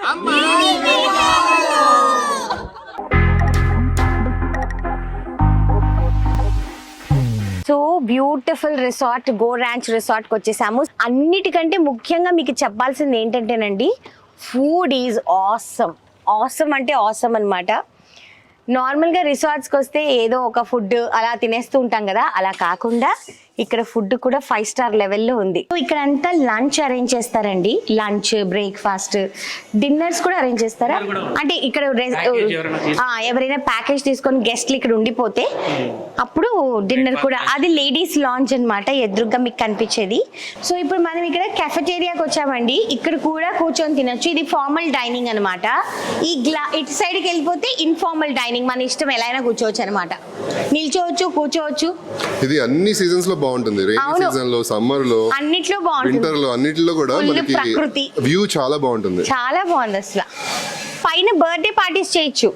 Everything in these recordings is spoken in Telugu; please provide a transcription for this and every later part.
So beautiful resort go ranch రిసార్ట్కి వచ్చేసాము. అన్నిటికంటే ముఖ్యంగా మీకు చెప్పాల్సింది ఏంటంటేనండి, ఫుడ్ ఈజ్ ఆసమ్. ఆసమ్ అంటే ఆసమ్ అనమాట. నార్మల్గా రిసార్ట్స్కి వస్తే ఏదో ఒక ఫుడ్ అలా తినేస్తూ ఉంటాం కదా, అలా కాకుండా ఇక్కడ ఫుడ్ కూడా 5 స్టార్ లెవెల్లో ఉంది. ఇక్కడ అంతా లంచ్ అరేంజ్ చేస్తారండి. లంచ్, బ్రేక్ఫాస్ట్, డిన్నర్స్ కూడా అరేంజ్ చేస్తారా? అంటే ఇక్కడ ఎవరైనా ప్యాకేజ్ తీసుకొని గెస్ట్లు ఇక్కడ ఉండిపోతే అప్పుడు డిన్నర్ కూడా, అది లేడీస్ లాంచ్ అనమాట, ఎదురుగా మీకు కనిపించేది. సో ఇప్పుడు మనం ఇక్కడ కెఫెటేరియాకి వచ్చామండి. ఇక్కడ కూడా కూర్చొని తినొచ్చు. ఇది ఫార్మల్ డైనింగ్ అనమాట. ఇటు సైడ్కి వెళ్ళిపోతే ఇన్ఫార్మల్ డైనింగ్, మన ఇష్టం ఎలా అయినా కూర్చోవచ్చు అనమాట. నిల్చోవచ్చు, కూర్చోవచ్చు. ఇది అన్ని సీజన్స్ లో బాగుంటుంది. రైనీ సీజన్ లో, సమ్మర్ లో, అన్నిట్లో బాగుంటుంది. వింటర్ లో, అన్నిట్లో కూడా మనకి వ్యూ చాలా బాగుంటుంది. చాలా బాగుంది అసలు. పైన బర్త్డే పార్టీస్ చేయొచ్చు.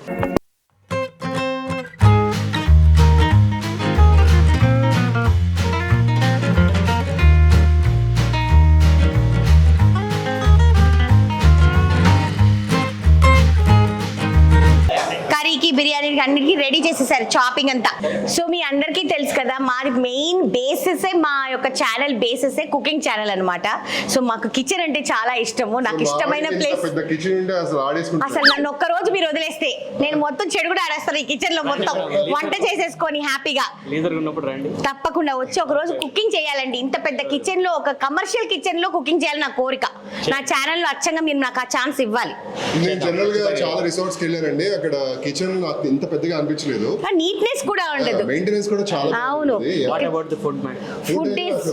బిర్యానీకి అన్నిటికీ రెడీ చేసేసారు, చాపింగ్ అంతా. సో మీ అందరికీ తెలుసు కదా, మాది మెయిన్ బేసిసే, మా యొక్క ఛానల్ బేసిసే కుకింగ్ ఛానల్ అనమాట. సో మాకు కిచెన్ అంటే చాలా ఇష్టము. నాకు ఇష్టమైన ప్లేస్. అసలు నన్ను ఒక్క రోజు మీరు వదిలేస్తే నేను మొత్తం చెడు కూడా ఆడేస్తాను ఈ కిచెన్ లో, మొత్తం వంట చేసేసుకొని హ్యాపీగా. తప్పకుండా వచ్చి ఒక రోజు కుకింగ్ చేయాలండి. ఇంత పెద్ద కిచెన్ లో, ఒక కమర్షియల్ కిచెన్ లో కుకింగ్ చేయాలి నా కోరిక. నా ఛానల్ లో అచ్చంగా మీరు నాకు ఆ ఛాన్స్ ఇవ్వాలి. నేను జనరల్ గా చాలా రిసార్ట్స్ కి వెళ్ళానండి, అక్కడ కిచెన్ నాకు ఇంత పెద్దగా అనిపించలేదు. నీట్నెస్ కూడా ఉండదు, మెయింటెనెన్స్ కూడా చాలా. అవును. What about the food man? Food is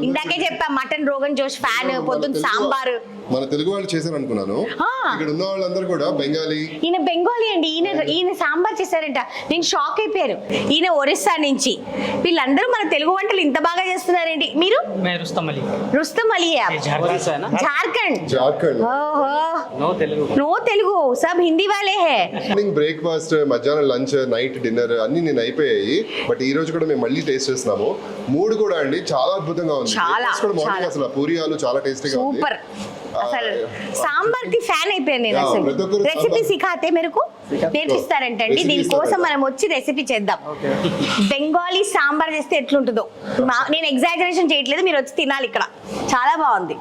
ఇందాకే చెప్పా, మటన్ రోగన్ జోష్ ఫ్యాన్, పొద్దున్న సాంబార్. మన తెలుగు వాళ్ళు చేశారు అనుకున్నాను. ఇక్కడ ఉన్న వాళ్ళందరూ కూడా బెంగాలీ. ఈయన బెంగాలీ అండి. ఈయన సాంబార్ చేశారంట. నేను షాక్ అయిపోయాను. ఈయన ఒరిస్సా నుంచి. వీళ్ళందరూ మన తెలుగు వంటలు ఇంత బాగా చేస్తున్నారండి. మీరు? రుస్తమ్ అలీ. झारखंड. नो तेलुगु सब हिंदी वाले हैं. మార్నింగ్ బ్రేక్ఫాస్ట్, మధ్యాహ్నం లంచ్, నైట్ డిన్నర్ అన్ని నేను అయిపోయాయి. బట్ ఈ రోజు కూడా మేము మళ్ళీ టేస్ట్ చేస్తున్నాము. మూడు కూడా అండి చాలా అద్భుతంగా ఉంది. అసలు పూరి ఆలు చాలా టేస్టీగా ఉంది. సూపర్. అసలు సాంబార్ కి ఫ్యాన్ అయిపోయాను నేను. అసలు రెసిపీ సిఖాతే మేరకు నేర్పిస్తారంటండి. దీనికోసం మనం వచ్చి రెసిపీ చేద్దాం. బెంగాలీ సాంబార్ చేస్తే ఎట్లుంటుందో నేను ఎగ్జాగరేషన్ చేయట్లేదు, మీరు వచ్చి తినాలి. ఇక్కడ చాలా బాగుంది.